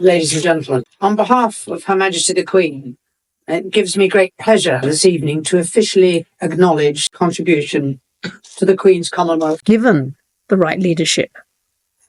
Ladies and gentlemen, on behalf of Her Majesty the Queen, it gives me great pleasure this evening to officially acknowledge contribution to the Queen's Commonwealth. Given the right leadership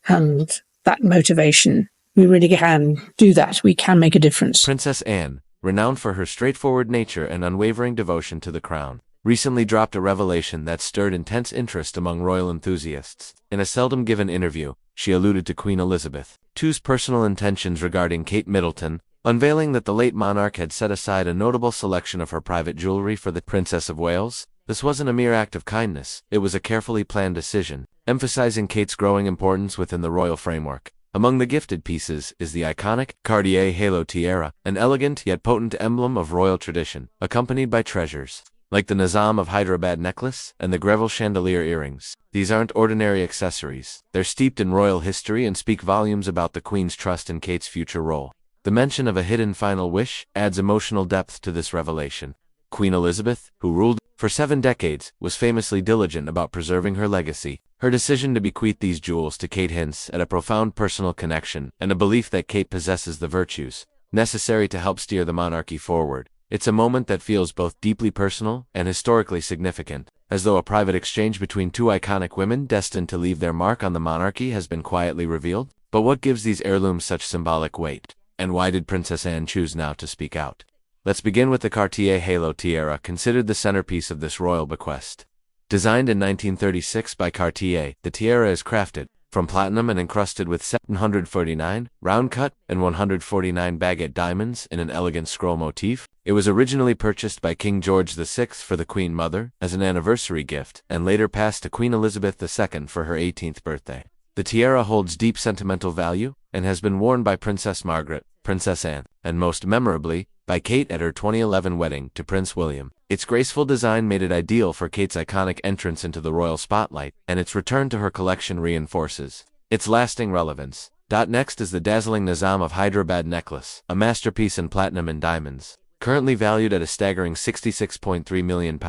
and that motivation, we really can do that. We can make a difference. Princess Anne, renowned for her straightforward nature and unwavering devotion to the crown, recently dropped a revelation that stirred intense interest among royal enthusiasts. In a seldom given interview, she alluded to Queen Elizabeth II's personal intentions regarding Kate Middleton, unveiling that the late monarch had set aside a notable selection of her private jewelry for the Princess of Wales. This wasn't a mere act of kindness, it was a carefully planned decision, emphasizing Kate's growing importance within the royal framework. Among the gifted pieces is the iconic Cartier Halo Tiara, an elegant yet potent emblem of royal tradition, accompanied by treasures like the Nizam of Hyderabad necklace and the Greville chandelier earrings. These aren't ordinary accessories. They're steeped in royal history and speak volumes about the Queen's trust in Kate's future role. The mention of a hidden final wish adds emotional depth to this revelation. Queen Elizabeth, who ruled for 7 decades, was famously diligent about preserving her legacy. Her decision to bequeath these jewels to Kate hints at a profound personal connection and a belief that Kate possesses the virtues necessary to help steer the monarchy forward. It's a moment that feels both deeply personal and historically significant, as though a private exchange between two iconic women destined to leave their mark on the monarchy has been quietly revealed. But what gives these heirlooms such symbolic weight? And why did Princess Anne choose now to speak out? Let's begin with the Cartier Halo Tiara, considered the centerpiece of this royal bequest. Designed in 1936 by Cartier, the tiara is crafted from platinum and encrusted with 749 round-cut and 149 baguette diamonds in an elegant scroll motif. It was originally purchased by King George VI for the Queen Mother as an anniversary gift and later passed to Queen Elizabeth II for her 18th birthday. The tiara holds deep sentimental value and has been worn by Princess Margaret, Princess Anne, and most memorably, by Kate at her 2011 wedding to Prince William. Its graceful design made it ideal for Kate's iconic entrance into the royal spotlight, and its return to her collection reinforces its lasting relevance. Next is the dazzling Nizam of Hyderabad necklace, a masterpiece in platinum and diamonds, currently valued at a staggering £66.3 million.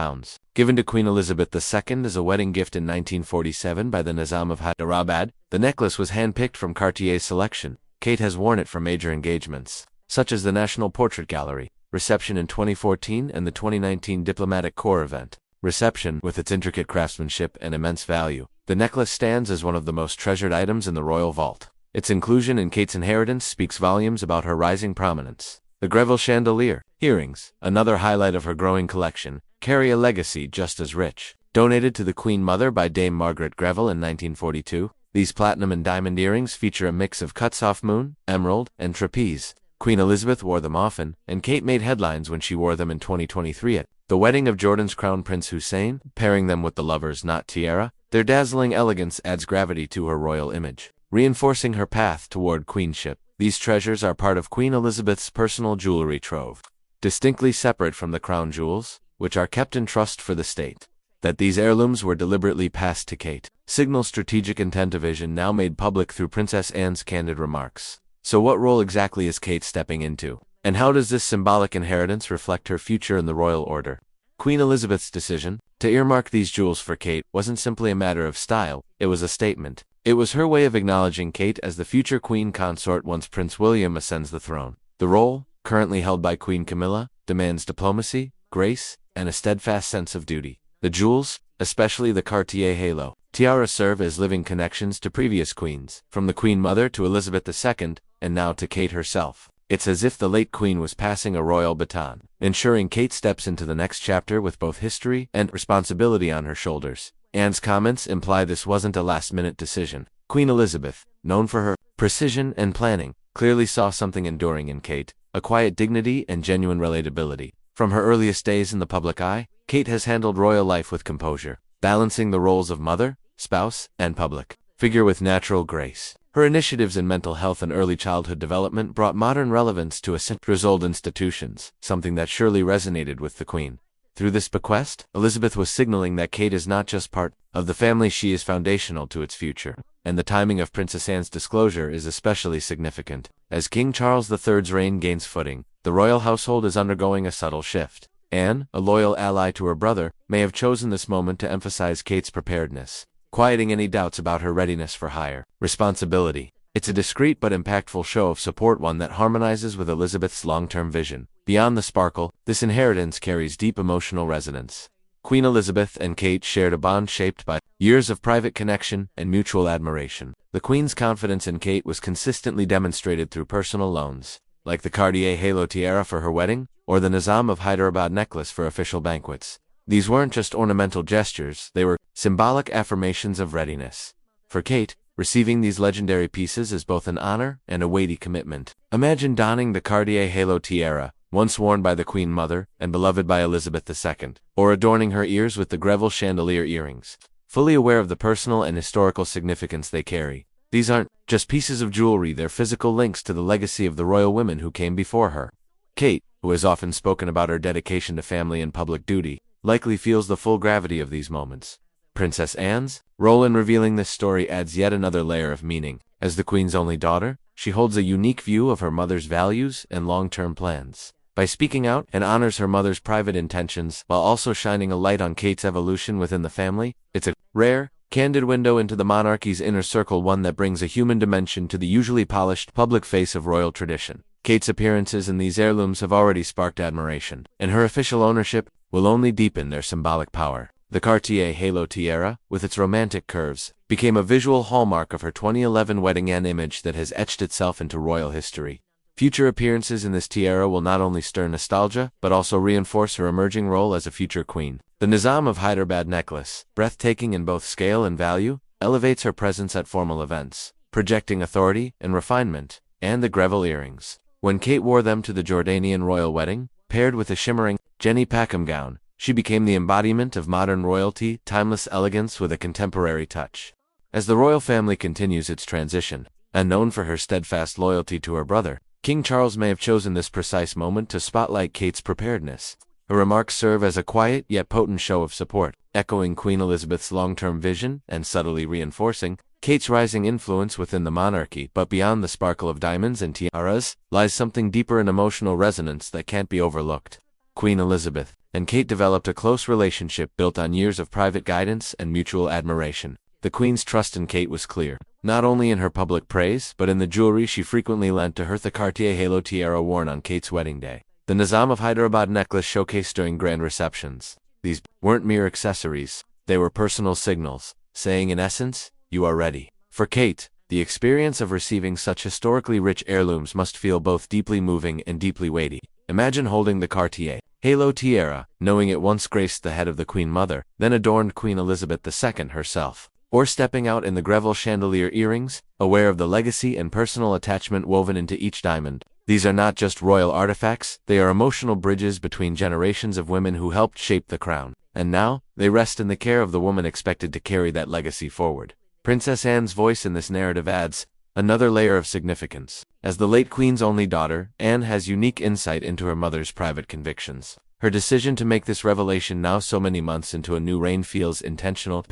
Given to Queen Elizabeth II as a wedding gift in 1947 by the Nizam of Hyderabad, the necklace was handpicked from Cartier's selection. Kate has worn it for major engagements, such as the National Portrait Gallery reception in 2014 and the 2019 Diplomatic Corps event reception. With its intricate craftsmanship and immense value, the necklace stands as one of the most treasured items in the royal vault. Its inclusion in Kate's inheritance speaks volumes about her rising prominence. The Greville chandelier earrings, another highlight of her growing collection, carry a legacy just as rich. Donated to the Queen Mother by Dame Margaret Greville in 1942, these platinum and diamond earrings feature a mix of cut-off moon, emerald, and trapeze. Queen Elizabeth wore them often, and Kate made headlines when she wore them in 2023 at the wedding of Jordan's Crown Prince Hussein, pairing them with the lover's knot tiara. Their dazzling elegance adds gravity to her royal image, reinforcing her path toward queenship. These treasures are part of Queen Elizabeth's personal jewelry trove, distinctly separate from the crown jewels, which are kept in trust for the state. That these heirlooms were deliberately passed to Kate signals strategic intent, a vision now made public through Princess Anne's candid remarks. So what role exactly is Kate stepping into? And how does this symbolic inheritance reflect her future in the royal order? Queen Elizabeth's decision to earmark these jewels for Kate wasn't simply a matter of style, it was a statement. It was her way of acknowledging Kate as the future queen consort once Prince William ascends the throne. The role, currently held by Queen Camilla, demands diplomacy, grace, and a steadfast sense of duty. The jewels, especially the Cartier Halo Tiara, serve as living connections to previous queens, from the Queen Mother to Elizabeth II, and now to Kate herself. It's as if the late queen was passing a royal baton, ensuring Kate steps into the next chapter with both history and responsibility on her shoulders. Anne's comments imply this wasn't a last-minute decision. Queen Elizabeth, known for her precision and planning, clearly saw something enduring in Kate, a quiet dignity and genuine relatability. From her earliest days in the public eye, Kate has handled royal life with composure, balancing the roles of mother, spouse, and public figure with natural grace. Her initiatives in mental health and early childhood development brought modern relevance to a centuries-old institutions, something that surely resonated with the Queen. Through this bequest, Elizabeth was signaling that Kate is not just part of the family, she is foundational to its future. And the timing of Princess Anne's disclosure is especially significant. As King Charles III's reign gains footing, the royal household is undergoing a subtle shift. Anne, a loyal ally to her brother, may have chosen this moment to emphasize Kate's preparedness, quieting any doubts about her readiness for higher responsibility. It's a discreet but impactful show of support, one that harmonizes with Elizabeth's long-term vision. Beyond the sparkle, this inheritance carries deep emotional resonance. Queen Elizabeth and Kate shared a bond shaped by years of private connection and mutual admiration. The Queen's confidence in Kate was consistently demonstrated through personal loans, like the Cartier Halo tiara for her wedding, or the Nizam of Hyderabad necklace for official banquets. These weren't just ornamental gestures, they were symbolic affirmations of readiness. For Kate, receiving these legendary pieces is both an honor and a weighty commitment. Imagine donning the Cartier Halo tiara, once worn by the Queen Mother and beloved by Elizabeth II, or adorning her ears with the Greville chandelier earrings. Fully aware of the personal and historical significance they carry, these aren't just pieces of jewelry, they're physical links to the legacy of the royal women who came before her. Kate, who has often spoken about her dedication to family and public duty, likely feels the full gravity of these moments. Princess Anne's role in revealing this story adds yet another layer of meaning. As the Queen's only daughter, she holds a unique view of her mother's values and long-term plans. By speaking out and honors her mother's private intentions while also shining a light on Kate's evolution within the family, it's a rare, candid window into the monarchy's inner circle, one that brings a human dimension to the usually polished public face of royal tradition. Kate's appearances in these heirlooms have already sparked admiration, and her official ownership will only deepen their symbolic power. The Cartier Halo tiara, with its romantic curves, became a visual hallmark of her 2011 wedding, an image that has etched itself into royal history. Future appearances in this tiara will not only stir nostalgia, but also reinforce her emerging role as a future queen. The Nizam of Hyderabad necklace, breathtaking in both scale and value, elevates her presence at formal events, projecting authority and refinement. And the Greville earrings, when Kate wore them to the Jordanian royal wedding, paired with a shimmering Jenny Packham gown, she became the embodiment of modern royalty, timeless elegance with a contemporary touch. As the royal family continues its transition, and known for her steadfast loyalty to her brother, King Charles may have chosen this precise moment to spotlight Kate's preparedness. Her remarks serve as a quiet yet potent show of support, echoing Queen Elizabeth's long-term vision and subtly reinforcing Kate's rising influence within the monarchy. But beyond the sparkle of diamonds and tiaras lies something deeper in emotional resonance that can't be overlooked. Queen Elizabeth and Kate developed a close relationship built on years of private guidance and mutual admiration. The Queen's trust in Kate was clear, not only in her public praise, but in the jewelry she frequently lent to her. The Cartier Halo tiara worn on Kate's wedding day, the Nizam of Hyderabad necklace showcased during grand receptions. These weren't mere accessories, they were personal signals, saying in essence, "You are ready." For Kate, the experience of receiving such historically rich heirlooms must feel both deeply moving and deeply weighty. Imagine holding the Cartier Halo tiara, knowing it once graced the head of the Queen Mother, then adorned Queen Elizabeth II herself. Or stepping out in the Greville chandelier earrings, aware of the legacy and personal attachment woven into each diamond. These are not just royal artifacts, they are emotional bridges between generations of women who helped shape the crown. And now, they rest in the care of the woman expected to carry that legacy forward. Princess Anne's voice in this narrative adds another layer of significance. As the late Queen's only daughter, Anne has unique insight into her mother's private convictions. Her decision to make this revelation now so many months into a new reign feels intentional.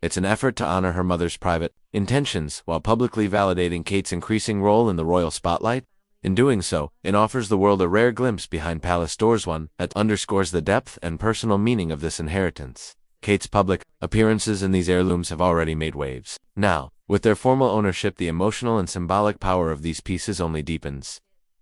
It's an effort to honor her mother's private intentions while publicly validating Kate's increasing role in the royal spotlight. In doing so, it offers the world a rare glimpse behind palace doors, one that underscores the depth and personal meaning of this inheritance. Kate's public appearances in these heirlooms have already made waves. Now, with their formal ownership, the emotional and symbolic power of these pieces only deepens.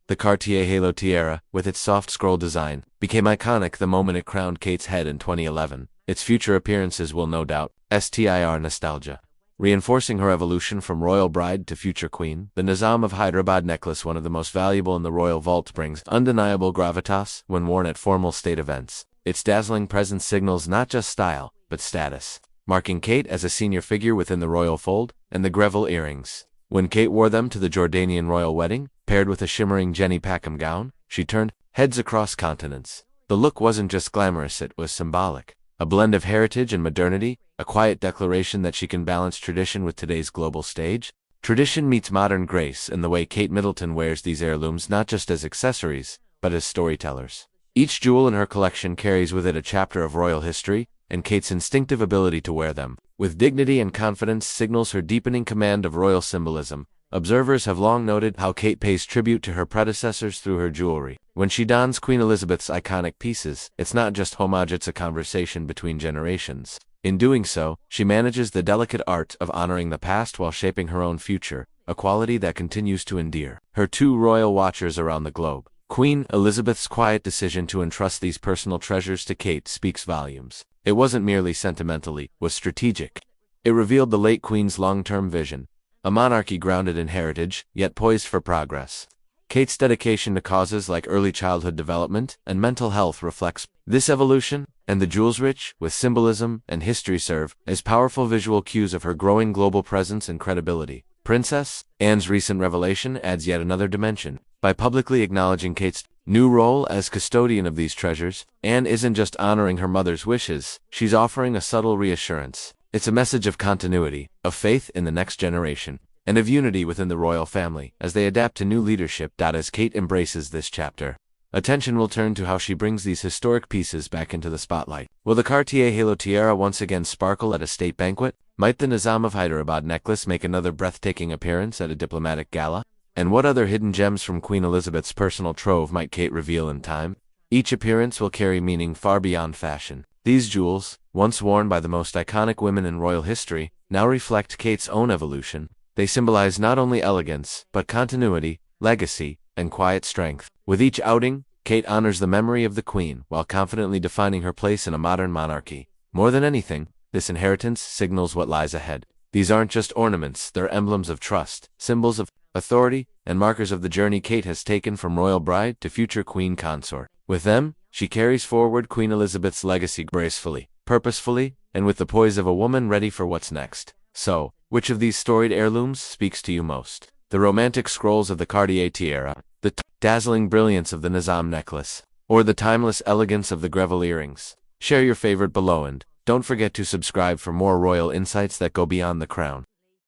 The Cartier Halo tiara, with its soft scroll design, became iconic the moment it crowned Kate's head in 2011. Its future appearances will no doubt stir nostalgia, reinforcing her evolution from royal bride to future queen. The Nizam of Hyderabad necklace, one of the most valuable in the royal vault, brings undeniable gravitas when worn at formal state events. Its dazzling presence signals not just style, but status, marking Kate as a senior figure within the royal fold. And the Greville earrings, when Kate wore them to the Jordanian royal wedding, paired with a shimmering Jenny Packham gown, she turned heads across continents. The look wasn't just glamorous, it was symbolic. A blend of heritage and modernity, a quiet declaration that she can balance tradition with today's global stage. Tradition meets modern grace in the way Kate Middleton wears these heirlooms, not just as accessories, but as storytellers. Each jewel in her collection carries with it a chapter of royal history, and Kate's instinctive ability to wear them with dignity and confidence signals her deepening command of royal symbolism. Observers have long noted how Kate pays tribute to her predecessors through her jewelry. When she dons Queen Elizabeth's iconic pieces, it's not just homage, it's a conversation between generations. In doing so, she manages the delicate art of honoring the past while shaping her own future. a quality that continues to endear her two royal watchers around the globe. Queen Elizabeth's quiet decision to entrust these personal treasures to Kate speaks volumes. It wasn't merely sentimental, it was strategic. It revealed the late Queen's long-term vision, a monarchy grounded in heritage, yet poised for progress. Kate's dedication to causes like early childhood development and mental health reflects this evolution, and the jewels rich with symbolism and history serve as powerful visual cues of her growing global presence and credibility. Princess Anne's recent revelation adds yet another dimension. By publicly acknowledging Kate's new role as custodian of these treasures, Anne isn't just honoring her mother's wishes, she's offering a subtle reassurance. It's a message of continuity, of faith in the next generation, and of unity within the royal family as they adapt to new leadership. As Kate embraces this chapter, attention will turn to how she brings these historic pieces back into the spotlight. Will the Cartier Halo tiara once again sparkle at a state banquet? Might the Nizam of Hyderabad necklace make another breathtaking appearance at a diplomatic gala? And what other hidden gems from Queen Elizabeth's personal trove might Kate reveal in time? Each appearance will carry meaning far beyond fashion. These jewels, once worn by the most iconic women in royal history, now reflect Kate's own evolution. They symbolize not only elegance, but continuity, legacy, and quiet strength. With each outing, Kate honors the memory of the Queen while confidently defining her place in a modern monarchy. More than anything, this inheritance signals what lies ahead. These aren't just ornaments, they're emblems of trust, symbols of authority, and markers of the journey Kate has taken from royal bride to future queen consort. With them, she carries forward Queen Elizabeth's legacy gracefully, purposefully, and with the poise of a woman ready for what's next. So, which of these storied heirlooms speaks to you most? The romantic scrolls of the Cartier tiara, the dazzling brilliance of the Nizam necklace, or the timeless elegance of the Greville earrings? Share your favorite below and don't forget to subscribe for more royal insights that go beyond the crown.